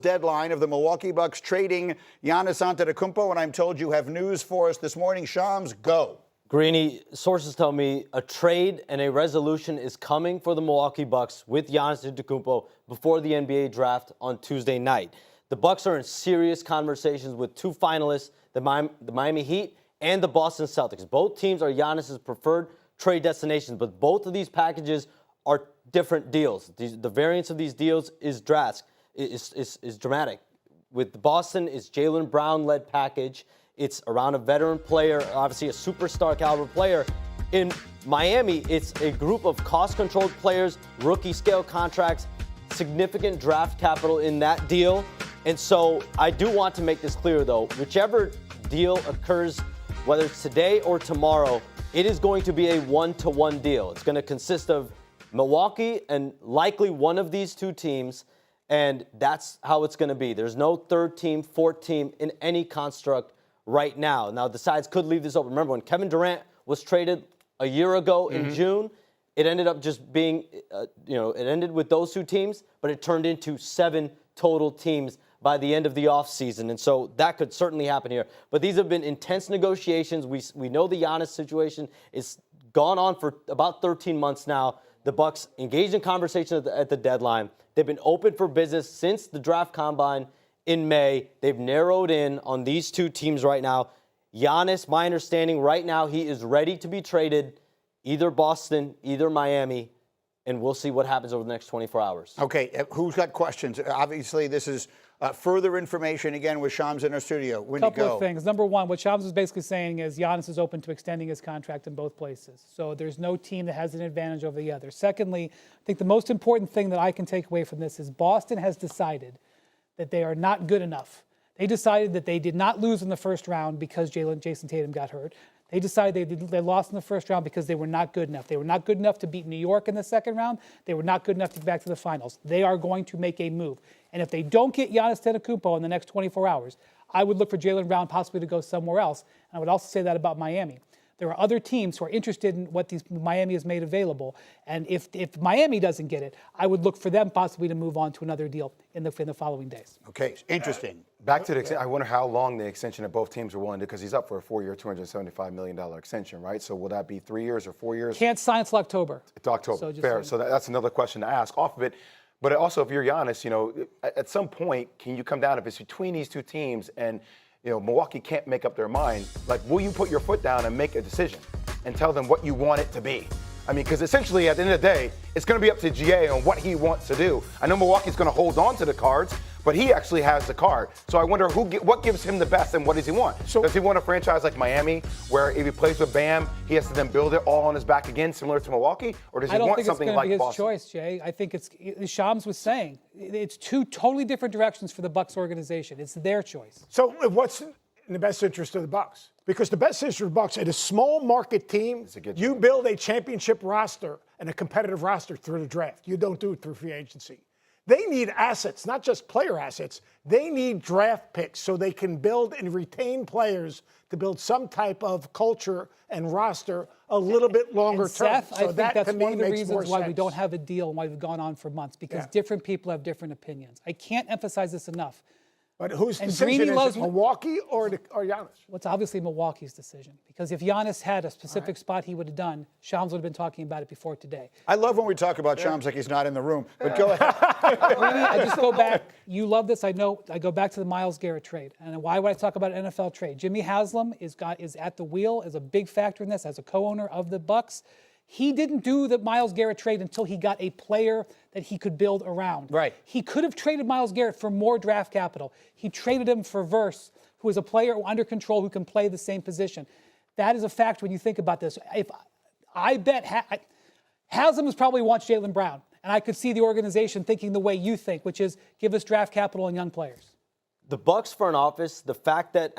Deadline of the Milwaukee Bucks trading Giannis Antetokounmpo, and I'm told you have news for us this morning. Shams, go. Greeny, sources tell me a trade and a resolution is coming for the Milwaukee Bucks with Giannis Antetokounmpo before the NBA draft on Tuesday night. The Bucks are in serious conversations with two finalists, the Miami Heat and the Boston Celtics. Both teams are Giannis's preferred trade destinations, but both of these packages are different deals. The variance of these deals is drastic. Is dramatic. With Boston, it's Jaylen Brown-led package. It's around a veteran player, obviously a superstar caliber player. In Miami, it's a group of cost-controlled players, rookie-scale contracts, significant draft capital in that deal. And so I do want to make this clear, though. Whichever deal occurs, whether it's today or tomorrow, it is going to be a one-to-one deal. It's going to consist of Milwaukee and likely one of these two teams. And that's how it's going to be. There's no third team, fourth team in any construct right now. Now, the sides could leave this open. Remember, when Kevin Durant was traded a year ago in June, it ended up just being, it ended with those two teams, but it turned into 7 total teams by the end of the offseason. And so that could certainly happen here. But these have been intense negotiations. We know the Giannis situation is gone on for about 13 months now. The Bucks engaged in conversation at the deadline. They've been open for business since the draft combine in May. They've narrowed in on these two teams right now. Giannis, my understanding right now, he is ready to be traded, either Boston, either Miami, and we'll see what happens over the next 24 hours. Okay, who's got questions? Obviously, this is further information, again, with Shams in our studio. When Couple of things. Number one, what Shams is basically saying is Giannis is open to extending his contract in both places. So there's no team that has an advantage over the other. Secondly, I think the most important thing that I can take away from this is Boston has decided that they are not good enough. They decided that they did not lose in the first round because Jason Tatum got hurt. They decided they lost in the first round because they were not good enough. They were not good enough to beat New York in the second round. They were not good enough to get back to the finals. They are going to make a move. And if they don't get Giannis Antetokounmpo in the next 24 hours, I would look for Jaylen Brown possibly to go somewhere else. And I would also say that about Miami. There are other teams who are interested in what Miami has made available. And if Miami doesn't get it, I would look for them possibly to move on to another deal in the following days. Okay, interesting. Back to the extension, I wonder how long the extension that both teams are willing to, because he's up for a 4-year, $275 million extension, right? So will that be 3 years or 4 years? Can't sign until October. It's October, fair. So that's another question to ask off of it. But also, if you're Giannis, at some point, can you come down, if it's between these two teams and Milwaukee can't make up their mind, like, will you put your foot down and make a decision and tell them what you want it to be? I mean, because essentially, at the end of the day, it's going to be up to GA on what he wants to do. I know Milwaukee's going to hold on to the cards, but he actually has the card. So I wonder what gives him the best and what does he want? So, does he want a franchise like Miami, where if he plays with Bam, he has to then build it all on his back again, similar to Milwaukee? Or does he want something like Boston? I don't think it's going to be his choice, Jay. I think it's Shams was saying. It's two totally different directions for the Bucks organization. It's their choice. So what's in the best interest of the Bucks? Because the best interest of the Bucks, at a small market team, you build a championship roster and a competitive roster through the draft. You don't do it through free agency. They need assets, not just player assets. They need draft picks so they can build and retain players to build some type of culture and roster a little bit longer term. Seth, I think that's one of the reasons why we don't have a deal and why we've gone on for months, because different people have different opinions. I can't emphasize this enough. But whose decision is it, Milwaukee or Giannis? Well, it's obviously Milwaukee's decision, because if Giannis had a specific spot he would have done, Shams would have been talking about it before today. I love when we talk about Shams like he's not in the room, but go ahead. I just go back. You love this. I know. I go back to the Myles Garrett trade. And why would I talk about an NFL trade? Jimmy Haslam is at the wheel, is a big factor in this as a co-owner of the Bucks. He didn't do the Myles Garrett trade until he got a player that he could build around. Right. He could have traded Myles Garrett for more draft capital. He traded him for Verse, who is a player under control who can play the same position. That is a fact when you think about this. If I bet Haslam probably wants Jaylen Brown, and I could see the organization thinking the way you think, which is give us draft capital and young players. The Bucks front office, the fact that,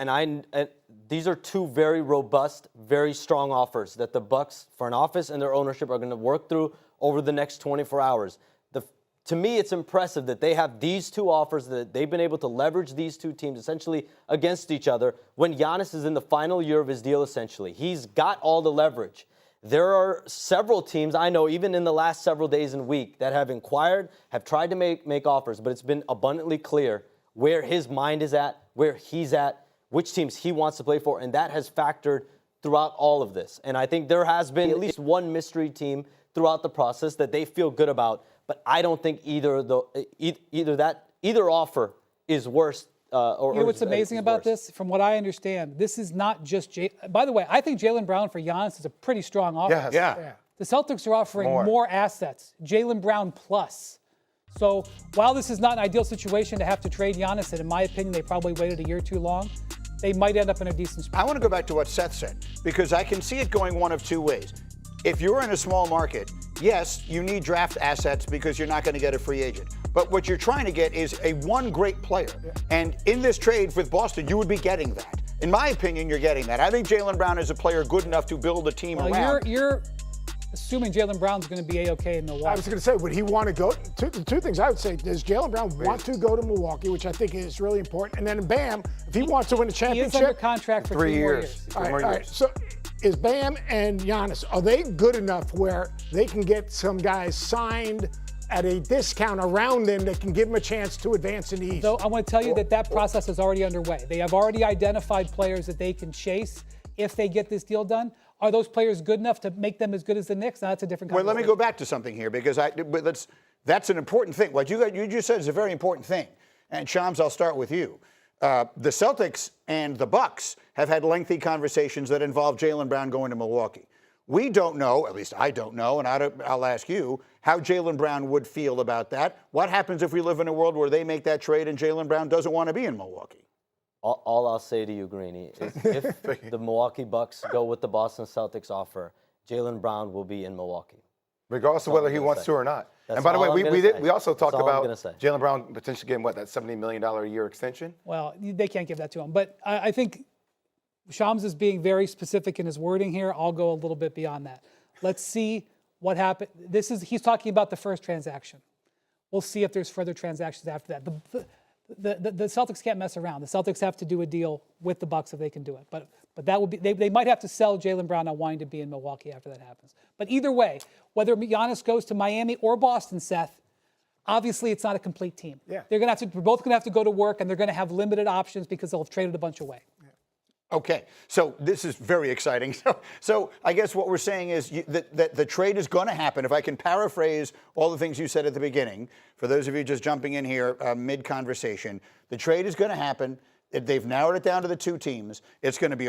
these are two very robust, very strong offers that the Bucks front office and their ownership are going to work through over the next 24 hours. To me, it's impressive that they have these two offers, that they've been able to leverage these two teams essentially against each other when Giannis is in the final year of his deal, essentially. He's got all the leverage. There are several teams, I know, even in the last several days and week, that have inquired, have tried to make offers, but it's been abundantly clear where his mind is at, where he's at, which teams he wants to play for, and that has factored throughout all of this. And I think there has been at least one mystery team throughout the process that they feel good about, but I don't think either offer is worse. You know what's amazing about this? From what I understand, this is not just by the way, I think Jaylen Brown for Giannis is a pretty strong offer. Yes. Yeah. The Celtics are offering more assets, Jaylen Brown plus. So while this is not an ideal situation to have to trade Giannis, and in my opinion, they probably waited a year too long, they might end up in a decent spot. I want to go back to what Seth said, because I can see it going one of two ways. If you're in a small market, yes, you need draft assets because you're not going to get a free agent. But what you're trying to get is one great player. Yeah. And in this trade with Boston, you would be getting that. In my opinion, you're getting that. I think Jaylen Brown is a player good enough to build a team around. You're assuming Jaylen Brown's going to be A-OK in Milwaukee. I was going to say, would he want to go? Two things I would say. Does Jaylen Brown want to go to Milwaukee, which I think is really important? And then Bam, if he wants to win a championship. He is under contract for 3 more years. All right. So is Bam and Giannis, are they good enough where they can get some guys signed at a discount around them that can give them a chance to advance in the East? So I want to tell you that process is already underway. They have already identified players that they can chase if they get this deal done. Are those players good enough to make them as good as the Knicks? Now, that's a different conversation. Well, let me go back to something here, because that's an important thing. What you just said is a very important thing. And Shams, I'll start with you. The Celtics and the Bucks have had lengthy conversations that involve Jaylen Brown going to Milwaukee. We don't know, at least I don't know, and I'll ask you, how Jaylen Brown would feel about that. What happens if we live in a world where they make that trade and Jaylen Brown doesn't want to be in Milwaukee? All I'll say to you, Greeny, is if the Milwaukee Bucks go with the Boston Celtics offer, Jaylen Brown will be in Milwaukee. Regardless of whether he wants to or not. And by the way, we also talked about Jaylen Brown potentially getting, that $70 million a year extension? Well, they can't give that to him. But I think Shams is being very specific in his wording here. I'll go a little bit beyond that. Let's see what happens. He's talking about the first transaction. We'll see if there's further transactions after that. The Celtics can't mess around. The Celtics have to do a deal with the Bucks if they can do it. But that would be they might have to sell Jaylen Brown on wanting to be in Milwaukee after that happens. But either way, whether Giannis goes to Miami or Boston, Seth, obviously it's not a complete team. Yeah. They're both going to have to go to work, and they're going to have limited options because they'll have traded a bunch away. Okay, so this is very exciting. So I guess what we're saying is that the trade is going to happen. If I can paraphrase all the things you said at the beginning, for those of you just jumping in here mid-conversation, the trade is going to happen. They've narrowed it down to the two teams. It's going to be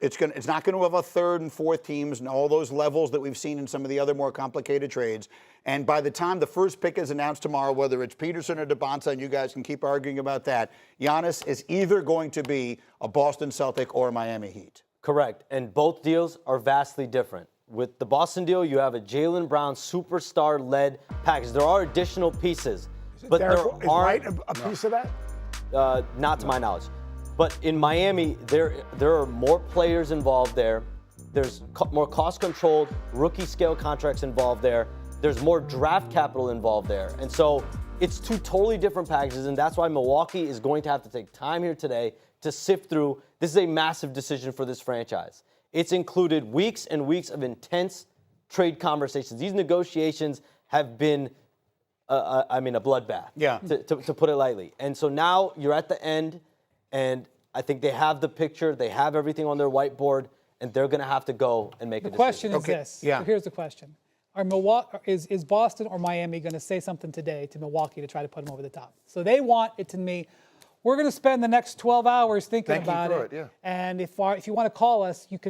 it's not going to have a third and fourth teams and all those levels that we've seen in some of the other more complicated trades. And by the time the first pick is announced tomorrow, whether it's Peterson or DeBonta, and you guys can keep arguing about that, Giannis is either going to be a Boston Celtic or a Miami Heat. Correct. And both deals are vastly different. With the Boston deal, you have a Jaylen Brown superstar-led package. There are additional pieces, but there aren't a piece of that. Not to my knowledge. But in Miami, there are more players involved there. There's more cost-controlled rookie-scale contracts involved there. There's more draft capital involved there. And so it's two totally different packages, and that's why Milwaukee is going to have to take time here today to sift through. This is a massive decision for this franchise. It's included weeks and weeks of intense trade conversations. These negotiations have been a bloodbath, to put it lightly. And so now you're at the end, and I think they have the picture, they have everything on their whiteboard, and they're going to have to go and make a decision. The question is this. Yeah. So here's the question. Is Boston or Miami going to say something today to Milwaukee to try to put them over the top? So they want it to me. We're going to spend the next 12 hours thinking about it. Yeah. And if you want to call us, you can.